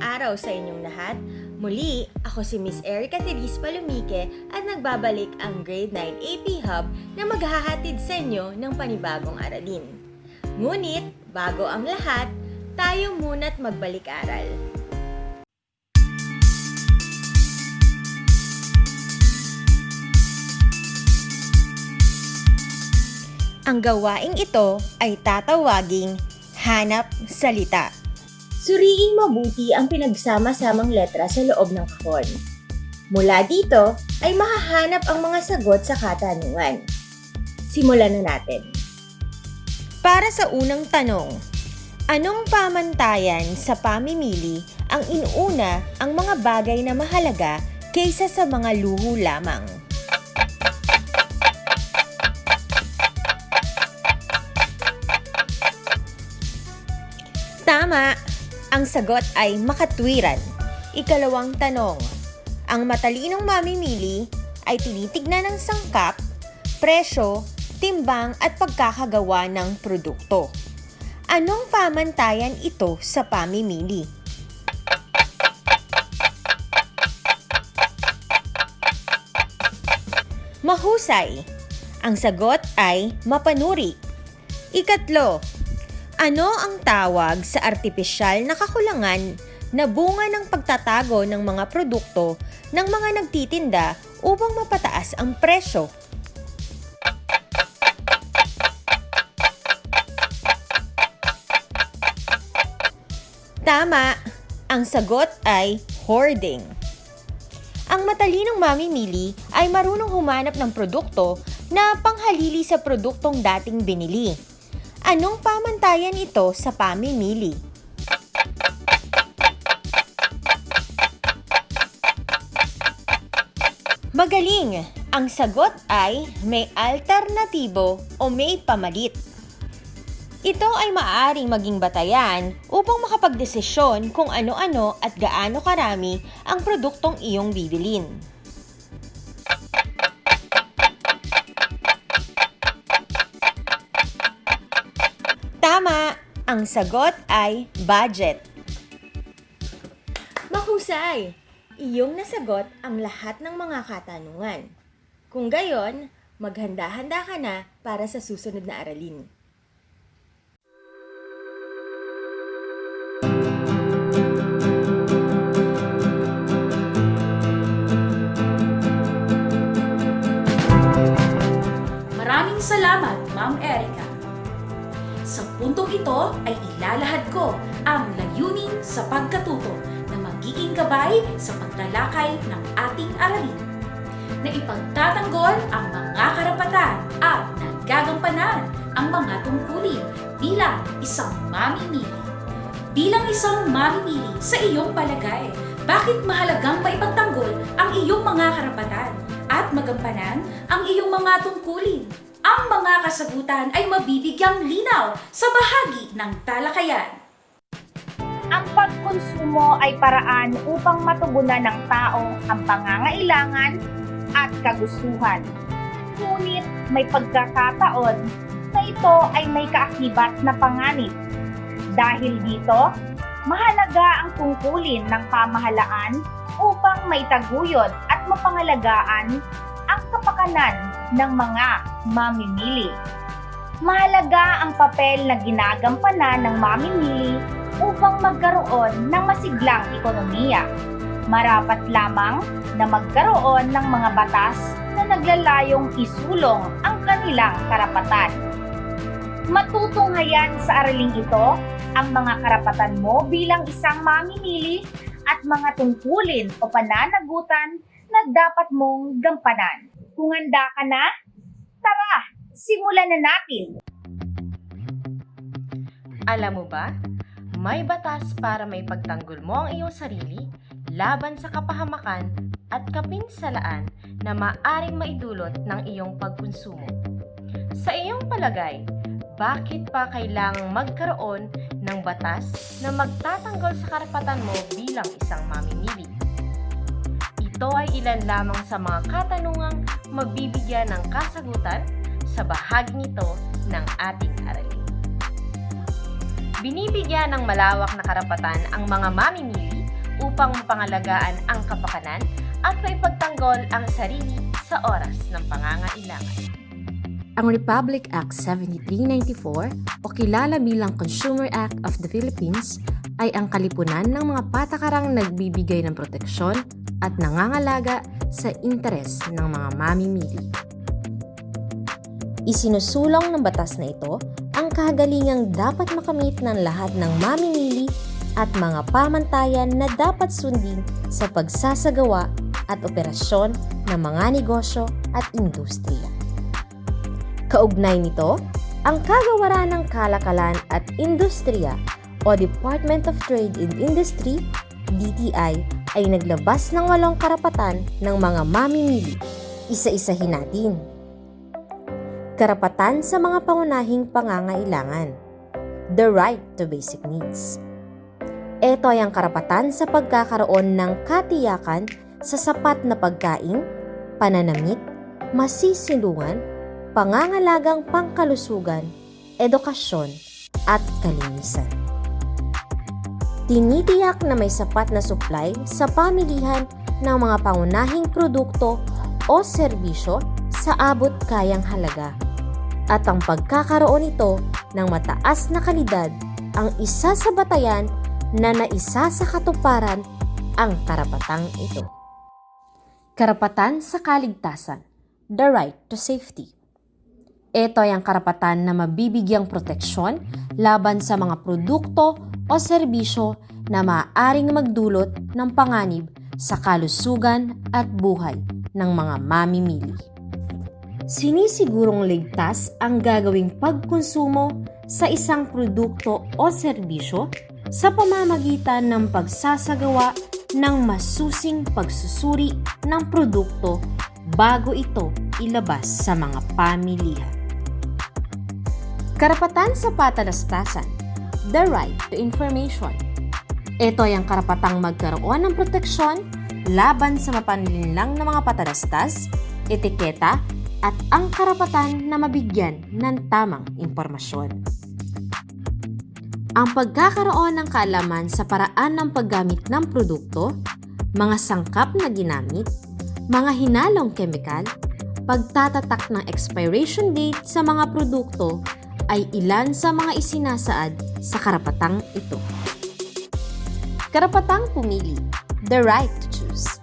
araw sa inyong lahat. Muli, ako si Miss Erica Therese Palomike at nagbabalik ang Grade 9 AP Hub na maghahatid sa inyo ng panibagong aralin. Ngunit, bago ang lahat, tayo muna't magbalik-aral. Ang gawaing ito ay tatawaging hanap salita. Suriing mabuti ang pinagsama-samang letra sa loob ng kahon. Mula dito ay mahahanap ang mga sagot sa katanungan. Simulan na natin. Para sa unang tanong, anong pamantayan sa pamimili ang inuuna ang mga bagay na mahalaga kaysa sa mga luho lamang? Tama! Ang sagot ay makatwiran. Ikalawang tanong, ang matalinong mamimili ay tinitignan ng sangkap, presyo, timbang at pagkakagawa ng produkto. Anong pamantayan ito sa pamimili? Mahusay! Ang sagot ay mapanuri. Ikatlo, ano ang tawag sa artipisyal na kakulangan na bunga ng pagtatago ng mga produkto ng mga nagtitinda upang mapataas ang presyo? Tama! Ang sagot ay hoarding. Ang matalinong mamimili ay marunong humanap ng produkto na panghalili sa produktong dating binili. Anong pamantayan ito sa pamimili? Magaling! Ang sagot ay may alternatibo o may pamalit. Ito ay maaaring maging batayan upang makapagdesisyon kung ano-ano at gaano karami ang produktong iyong bibilin. Tama! Ang sagot ay budget. Mahusay! Iyong nasagot ang lahat ng mga katanungan. Kung gayon, maghanda-handa ka na para sa susunod na aralin. Maraming salamat, Ma'am Erica. Sa puntong ito ay ilalahad ko ang layunin sa pagkatuto na magiging gabay sa pagtalakay ng ating aralin, na ipagtatanggol ang mga karapatan at nagagampanan ang mga tungkulin bilang isang mamimili. Bilang isang mamimili sa iyong palagay, bakit mahalagang maipagtanggol ang iyong mga karapatan at magampanan ang iyong mga tungkulin? Ang mga kasagutan ay mabibigyang linaw sa bahagi ng talakayan. Ang pagkonsumo ay paraan upang matugunan ng tao ang pangangailangan at kagustuhan. Ngunit may pagkakataon na ito ay may kaakibat na panganib. Dahil dito, mahalaga ang tungkulin ng pamahalaan upang maitaguyod at mapangalagaan ang kapakanan ng mga mamimili. Mahalaga ang papel na ginagampanan ng mamimili upang magkaroon ng masiglang ekonomiya. Marapat lamang na magkaroon ng mga batas na naglalayong isulong ang kanilang karapatan. Matutunghayan sa araling ito ang mga karapatan mo bilang isang mamimili at mga tungkulin o pananagutan na dapat mong gampanan. Kung handa ka na, tara, simulan na natin! Alam mo ba, may batas para may pagtanggol mo ang iyong sarili laban sa kapahamakan at kapinsalaan na maaring maidulot ng iyong pagkonsumo. Sa iyong palagay, bakit pa kailangang magkaroon ng batas na magtatanggol sa karapatan mo bilang isang mamimili? Ito ay ilan lamang sa mga katanungang mabibigyan ng kasagutan sa bahagi nito ng ating aralin. Binibigyan ng malawak na karapatan ang mga mamimili upang mapangalagaan ang kapakanan at maipagtanggol ang sarili sa oras ng pangangailangan. Ang Republic Act 7394 o kilala bilang Consumer Act of the Philippines ay ang kalipunan ng mga patakarang nagbibigay ng proteksyon at nangangalaga sa interes ng mga mamimili. Isinusulong ng batas na ito ang kagalingang dapat makamit ng lahat ng mamimili at mga pamantayan na dapat sundin sa pagsasagawa at operasyon ng mga negosyo at industriya. Kaugnay nito, ang Kagawaran ng Kalakalan at Industriya o Department of Trade and Industry, DTI, ay naglabas ng 8 karapatan ng mga mamimili. Isa-isahin natin. Karapatan sa mga pangunahing pangangailangan. The right to basic needs. Ito ay ang karapatan sa pagkakaroon ng katiyakan sa sapat na pagkain, pananamit, masisilungan, pangangalagang pangkalusugan, edukasyon, at kalinisan. Tinitiyak na may sapat na supply sa pamilihan ng mga pangunahing produkto o serbisyo sa abot kayang halaga. At ang pagkakaroon nito ng mataas na kalidad ang isa sa batayan na naisa sa katuparan ang karapatang ito. Karapatan sa kaligtasan, the right to safety. Ito ay ang karapatan na mabibigyang proteksyon laban sa mga produkto o serbisyo na maaaring magdulot ng panganib sa kalusugan at buhay ng mga mamimili. Sinisigurong ligtas ang gagawing pagkonsumo sa isang produkto o serbisyo sa pamamagitan ng pagsasagawa ng masusing pagsusuri ng produkto bago ito ilabas sa mga pamilihan. Karapatan sa patalastasan, the right to information. Ito ay ang karapatang magkaroon ng proteksyon laban sa mapanlinlang na mga patalastas, etiketa, at ang karapatan na mabigyan ng tamang impormasyon. Ang pagkakaroon ng kaalaman sa paraan ng paggamit ng produkto, mga sangkap na ginamit, mga hinalong kemikal, pagtatatak ng expiration date sa mga produkto ay ilan sa mga isinasaad sa karapatang ito. Karapatang pumili, the right to choose.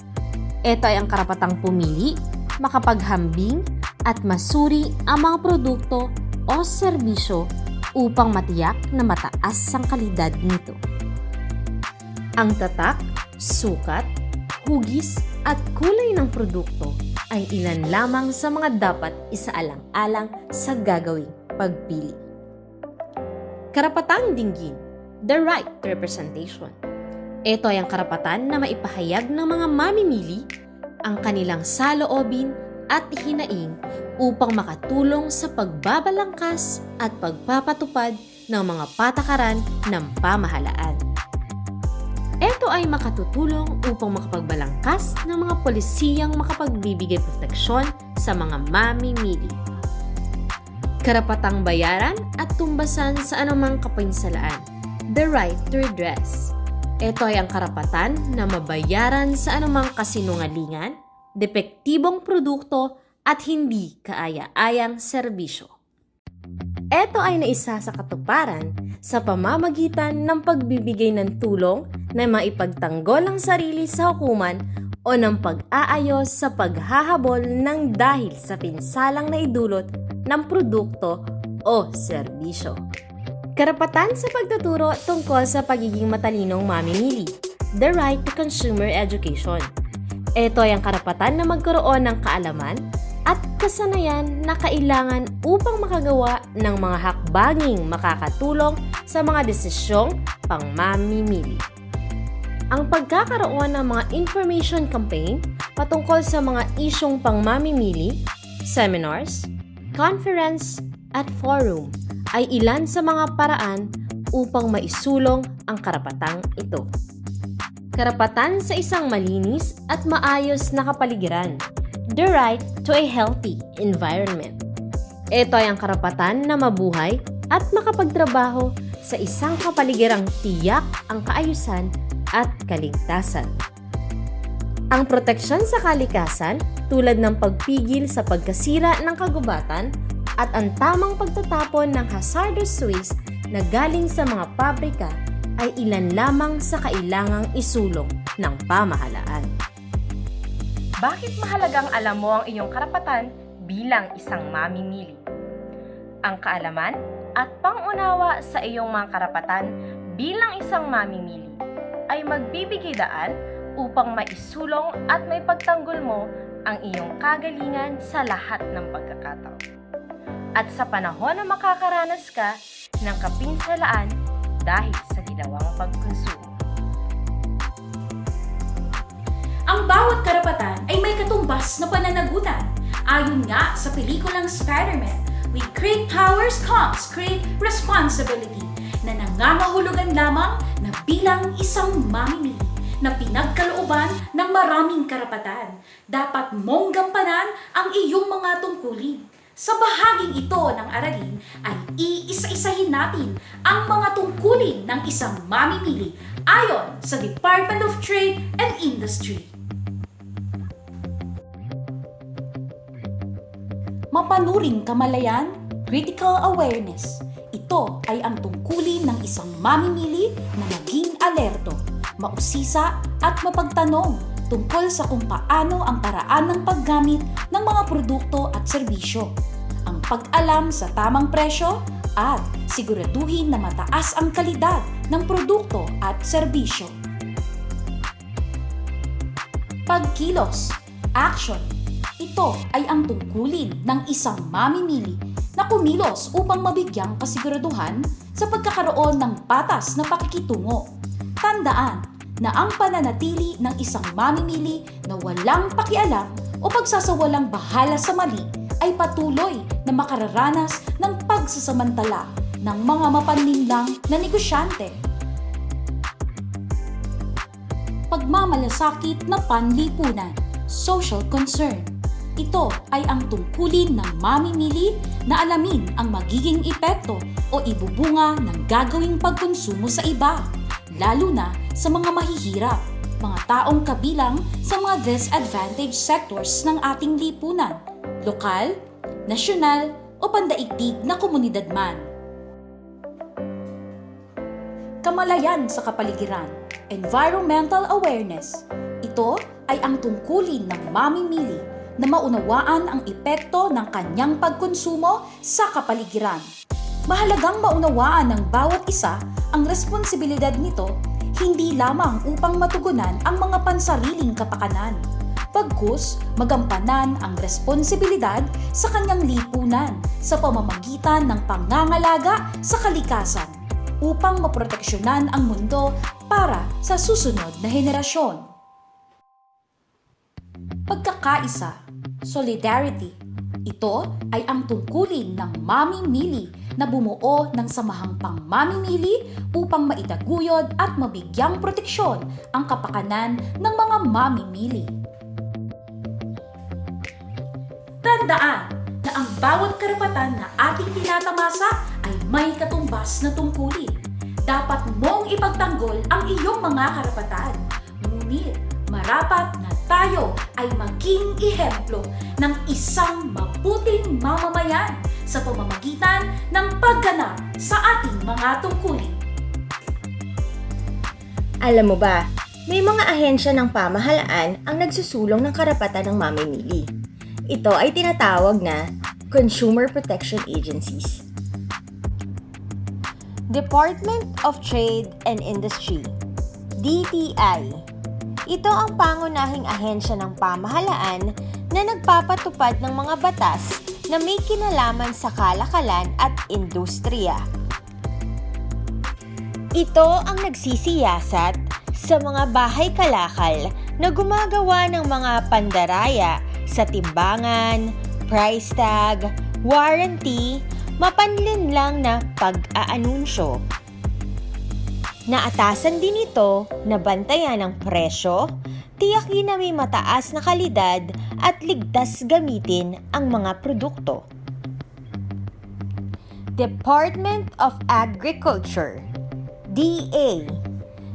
Ito ay ang karapatang pumili, makapaghambing, at masuri ang mga produkto o serbisyo upang matiyak na mataas ang kalidad nito. Ang tatak, sukat, hugis, at kulay ng produkto ay ilan lamang sa mga dapat isaalang-alang sa gagawing pagpili. Karapatang dinggin, the right to representation. Ito ay ang karapatan na maipahayag ng mga mamimili ang kanilang saloobin at hinaing upang makatulong sa pagbabalangkas at pagpapatupad ng mga patakaran ng pamahalaan. Ito ay makatutulong upang makapagbalangkas ng mga polisiyang makapagbibigay proteksyon sa mga mamimili. Karapatang bayaran at tumbasan sa anumang kapinsalaan, the right to redress. Ito ay ang karapatan na mabayaran sa anumang kasinungalingan, depektibong produkto at hindi kaaya-ayang serbisyo. Ito ay naisa sa katuparan sa pamamagitan ng pagbibigay ng tulong na maipagtanggol ang sarili sa hukuman o ng pag-aayos sa paghahabol ng dahil sa pinsalang naidulot ng produkto o serbisyo. Karapatan sa pagtuturo tungkol sa pagiging matalinong mamimili, the right to consumer education. Ito ay ang karapatan na magkaroon ng kaalaman at kasanayan na kailangan upang makagawa ng mga hakbanging makakatulong sa mga desisyong pangmamimili. Ang pagkakaroon ng mga information campaign patungkol sa mga isyong pangmamimili, seminars, conference, at forum ay ilan sa mga paraan upang maisulong ang karapatang ito. Karapatan sa isang malinis at maayos na kapaligiran, the right to a healthy environment. Ito ay ang karapatan na mabuhay at makapagtrabaho sa isang kapaligirang tiyak ang kaayusan at kaligtasan. Ang proteksyon sa kalikasan tulad ng pagpigil sa pagkasira ng kagubatan at ang tamang pagtatapon ng hazardous waste na galing sa mga pabrika ay ilan lamang sa kailangang isulong ng pamahalaan. Bakit mahalagang alam mo ang iyong karapatan bilang isang mamimili? Ang kaalaman at pangunawa sa iyong mga karapatan bilang isang mamimili ay magbibigay daan upang maisulong at may pagtanggol mo ang iyong kagalingan sa lahat ng pagkakataon. At sa panahon na makakaranas ka ng kapinsalaan dahil sa ginawang pagkonsumo. Ang bawat karapatan ay may katumbas na pananagutan. Ayon nga sa pelikulang Spider-Man, with great powers comes great responsibility, na nangangahulugan lamang na bilang isang mamimili na pinagkalooban ng maraming karapatan, dapat mong gampanan ang iyong mga tungkulin. Sa bahaging ito ng aralin ay iisa-isahin natin ang mga tungkulin ng isang mamimili ayon sa Department of Trade and Industry. Mapanuring kamalayan, critical awareness. Ito ay ang tungkulin ng isang mamimili na maging alerto, mausisa at mapagtanong tungkol sa kung paano ang paraan ng paggamit ng mga produkto at serbisyo, ang pag-alam sa tamang presyo at siguraduhin na mataas ang kalidad ng produkto at serbisyo. Pagkilos, action. Ito ay ang tungkulin ng isang mamimili na kumilos upang mabigyang kasiguraduhan sa pagkakaroon ng patas na pakikitungo. Tandaan na ang pananatili ng isang mamimili na walang pakialam o pagsasawalang bahala sa mali ay patuloy na makararanas ng pagsasamantala ng mga mapanlinlang na negosyante. Pagmamalasakit na panlipunan, social concern. Ito ay ang tungkulin ng mamimili na alamin ang magiging epekto o ibubunga ng gagawing pagkonsumo sa iba, lalo na sa mga mahihirap, mga taong kabilang sa mga disadvantaged sectors ng ating lipunan, lokal, nasyonal o pandaigdig na komunidad man. Kamalayan sa kapaligiran, environmental awareness. Ito ay ang tungkulin ng mamimili na maunawaan ang epekto ng kanyang pagkonsumo sa kapaligiran. Mahalagang maunawaan ng bawat isa ang responsibilidad nito hindi lamang upang matugunan ang mga pansariling kapakanan, bagkus magampanan ang responsibilidad sa kanyang lipunan sa pamamagitan ng pangangalaga sa kalikasan upang maproteksyonan ang mundo para sa susunod na henerasyon. Pagkakaisa, solidarity. Ito ay ang tungkulin ng mamimili na bumuo ng samahang pangmamimili upang maitaguyod at mabigyang proteksyon ang kapakanan ng mga mamimili. Tandaan na ang bawat karapatan na ating tinatamasa ay may katumbas na tungkulin. Dapat mong ipagtanggol ang iyong mga karapatan. Ngunit marapat na tayo ay maging ehemplo ng isang mabuting mamamayan sa pamamagitan ng pagganap sa ating mga tungkulin. Alam mo ba, may mga ahensya ng pamahalaan ang nagsusulong ng karapatan ng mamimili. Ito ay tinatawag na Consumer Protection Agencies. Department of Trade and Industry, DTI. Ito ang pangunahing ahensya ng pamahalaan na nagpapatupad ng mga batas na may kinalaman sa kalakalan at industriya. Ito ang nagsisiyasat sa mga bahay kalakal na gumagawa ng mga pandaraya sa timbangan, price tag, warranty, mapanlinlang na pag-aanunsyo. Naatasan din ito na bantayan ang presyo, tiyakin na may mataas na kalidad at ligtas gamitin ang mga produkto. Department of Agriculture, DA.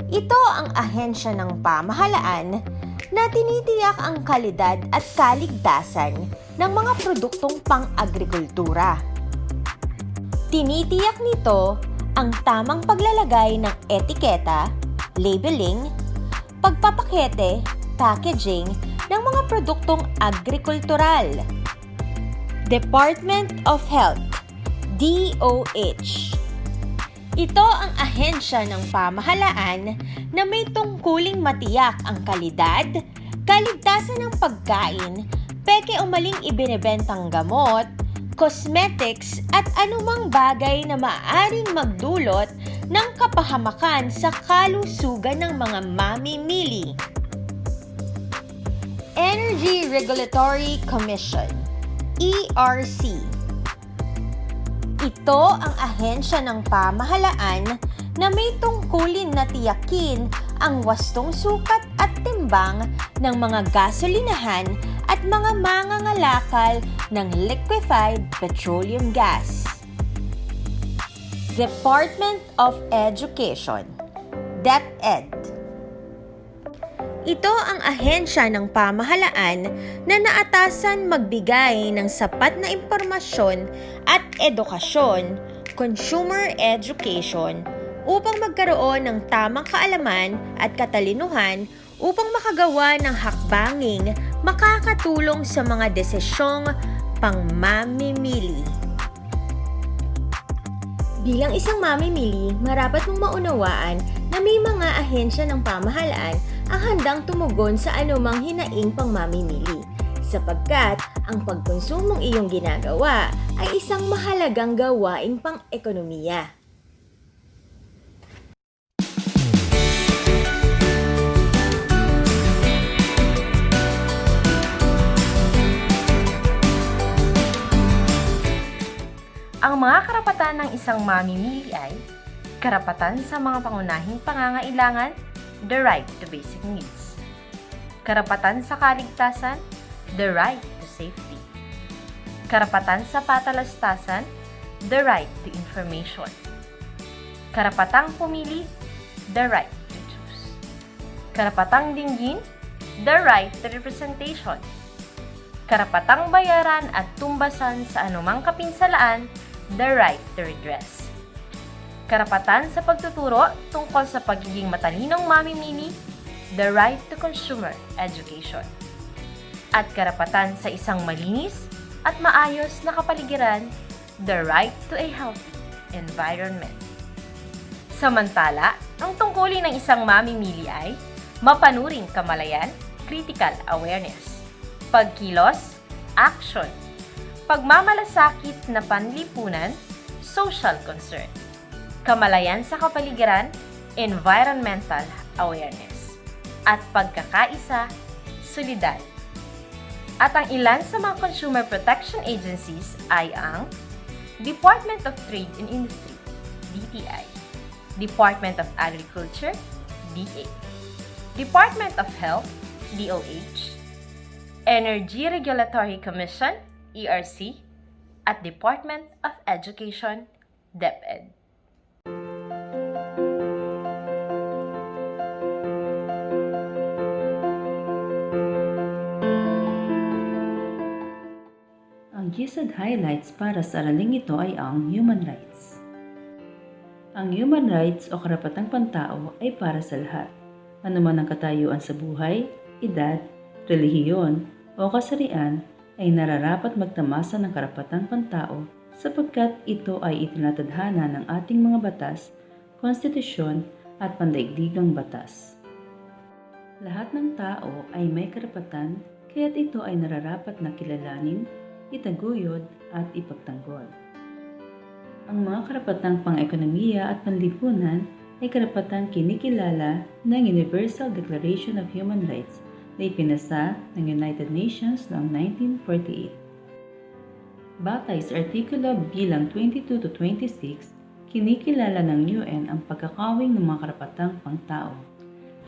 Ito ang ahensya ng pamahalaan na tinitiyak ang kalidad at kaligtasan ng mga produktong pang-agrikultura. Tinitiyak nito ang tamang paglalagay ng etiketa, labeling, pagpapakete, packaging ng mga produktong agrikultural. Department of Health, DOH. Ito ang ahensya ng pamahalaan na may tungkuling matiyak ang kalidad, kaligtasan ng pagkain, peke o maling ibinebentang gamot, cosmetics at anumang bagay na maaaring magdulot ng kapahamakan sa kalusugan ng mga mamimili. Energy Regulatory Commission, ERC. Ito ang ahensya ng pamahalaan na may tungkulin na tiyakin ang wastong sukat at timbang ng mga gasolinahan at mga mangangalakal ng liquefied petroleum gas. Department of Education, DepEd. Ito ang ahensya ng pamahalaan na naatasan magbigay ng sapat na impormasyon at edukasyon, consumer education, upang magkaroon ng tamang kaalaman at katalinuhan upang makagawa ng hakbanging makakatulong sa mga desisyong pangmamimili. Bilang isang mamimili, marapat mong maunawaan na may mga ahensya ng pamahalaan ang handang tumugon sa anumang hinaing pangmamimili, sapagkat ang pagkonsumong iyong ginagawa ay isang mahalagang gawaing pang-ekonomiya. Ang mga karapatan ng isang mamimili ay karapatan sa mga pangunahing pangangailangan, the right to basic needs. Karapatan sa kaligtasan, the right to safety. Karapatan sa patalastasan, the right to information. Karapatang pumili, the right to choose. Karapatang dinggin, the right to representation. Karapatang bayaran at tumbasan sa anumang kapinsalaan, the right to redress. Karapatan sa pagtuturo tungkol sa pagiging matalinong mamimili, the right to consumer education. At karapatan sa isang malinis at maayos na kapaligiran, the right to a healthy environment. Samantala, ang tungkulin ng isang mamimili ay mapanuring kamalayan, critical awareness, pagkilos, action, pagmamalasakit na panlipunan, social concern, kamalayan sa kapaligiran, environmental awareness, at pagkakaisa, solidad. At ang ilan sa mga consumer protection agencies ay ang Department of Trade and Industry, DTI, Department of Agriculture, DA, Department of Health, DOH, Energy Regulatory Commission, ERC, at Department of Education, DepEd. Ang GSED highlights para sa araling ito ay ang human rights. Ang human rights o karapatang pantao ay para sa lahat, anuman ang katayuan sa buhay, edad, relihiyon o kasarian ay nararapat magtamasa ng karapatang pantao sapagkat ito ay itinatadhana ng ating mga batas, konstitusyon at pandaigdigang batas. Lahat ng tao ay may karapatan kaya't ito ay nararapat na kilalanin, itaguyod at ipagtanggol. Ang mga karapatang pang-ekonomiya at panlipunan ay karapatang kinikilala ng Universal Declaration of Human Rights na ipinasa ng United Nations noong 1948. Batay sa Artikulo bilang 22 to 26, kinikilala ng UN ang pagkakawing ng mga karapatang pangtao.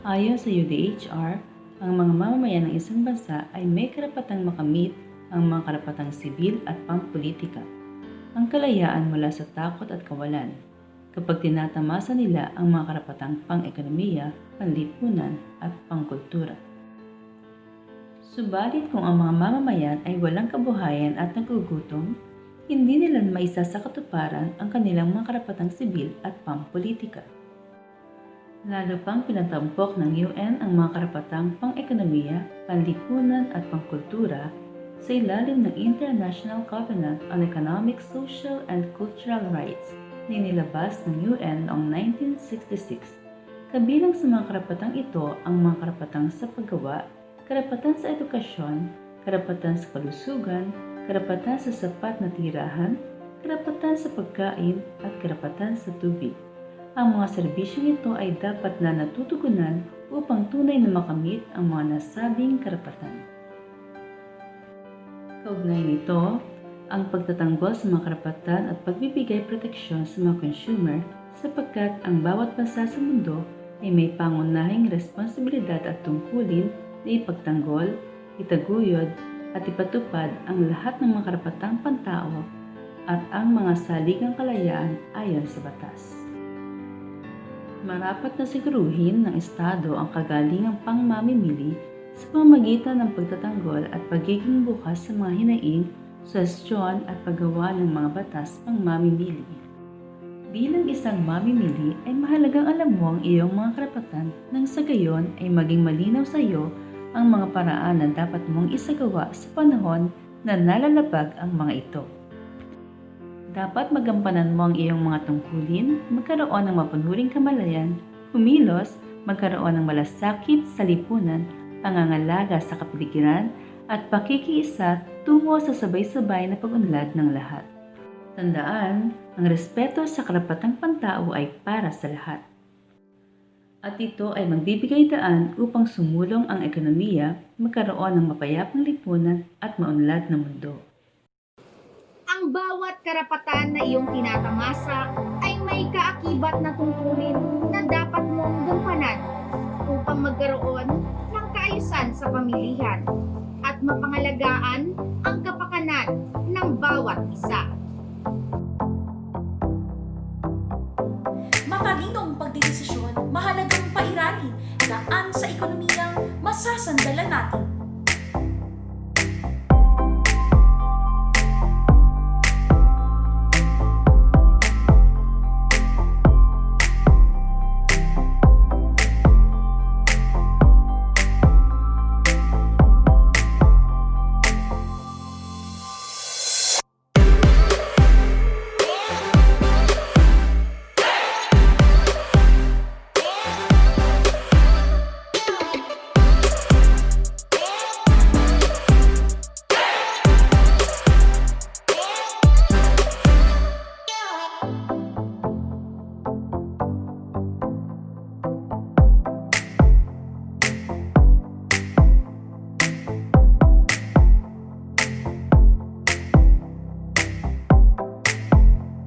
Ayon sa UDHR, ang mga mamamayan ng isang bansa ay may karapatang makamit ang mga karapatang sibil at pampolitika, ang kalayaan mula sa takot at kawalan, kapag tinatamasa nila ang mga karapatang pang-ekonomiya, panlipunan at pangkultura. Subalit kung ang mga mamamayan ay walang kabuhayan at nagugutom, hindi nila maisa sa katuparan ang kanilang mga karapatang sibil at pampolitika. Lalo pang pinatampok ng UN ang mga karapatang pang-ekonomiya, panlipunan at pangkultura sa ilalim ng International Covenant on Economic, Social and Cultural Rights na inilabas ng UN noong 1966. Kabilang sa mga karapatang ito ang mga karapatang sa paggawa, karapatan sa edukasyon, karapatan sa kalusugan, karapatan sa sapat na tirahan, karapatan sa pagkain at karapatan sa tubig. Ang mga serbisyong ito ay dapat na natutugunan upang tunay na makamit ang mga nasabing karapatan. Kaugnay nito, ang pagtatanggol sa mga karapatan at pagbibigay proteksyon sa mga consumer sapagkat ang bawat bansa sa mundo ay may pangunahing responsibilidad at tungkulin na ipagtanggol, itaguyod at ipatupad ang lahat ng mga karapatang pantao at ang mga saligang kalayaan ayon sa batas. Marapat na siguruhin ng Estado ang kagalingang pangmamimili sa pamamagitan ng pagtatanggol at pagiging bukas sa mga hinaing, suhestyon at paggawa ng mga batas pangmamimili. Bilang isang mamimili ay mahalagang alam mo ang iyong mga karapatan nang sa gayon ay maging malinaw sa iyo ang mga paraan na dapat mong isagawa sa panahon na nalalabag ang mga ito. Dapat magampanan mo ang iyong mga tungkulin, magkaroon ng mapanuring kamalayan, kumilos, magkaroon ng malasakit sa lipunan, pangangalaga sa kapaligiran, at pakikiisa tungo sa sabay-sabay na pag-unlad ng lahat. Tandaan, ang respeto sa karapatang pantao ay para sa lahat. At ito ay magbibigay daan upang sumulong ang ekonomiya, magkaroon ng mapayapang lipunan at maunlad na mundo. Ang bawat karapatan na iyong tinatamasa ay may kaakibat na tungkulin na dapat mong gampanan upang magkaroon ng kaayusan sa pamilihan at mapangalagaan ang kapakanan ng bawat isa. Matalinong pagdedesisyon, mahalagang pairalin saan sa ekonomiyang masasandalan natin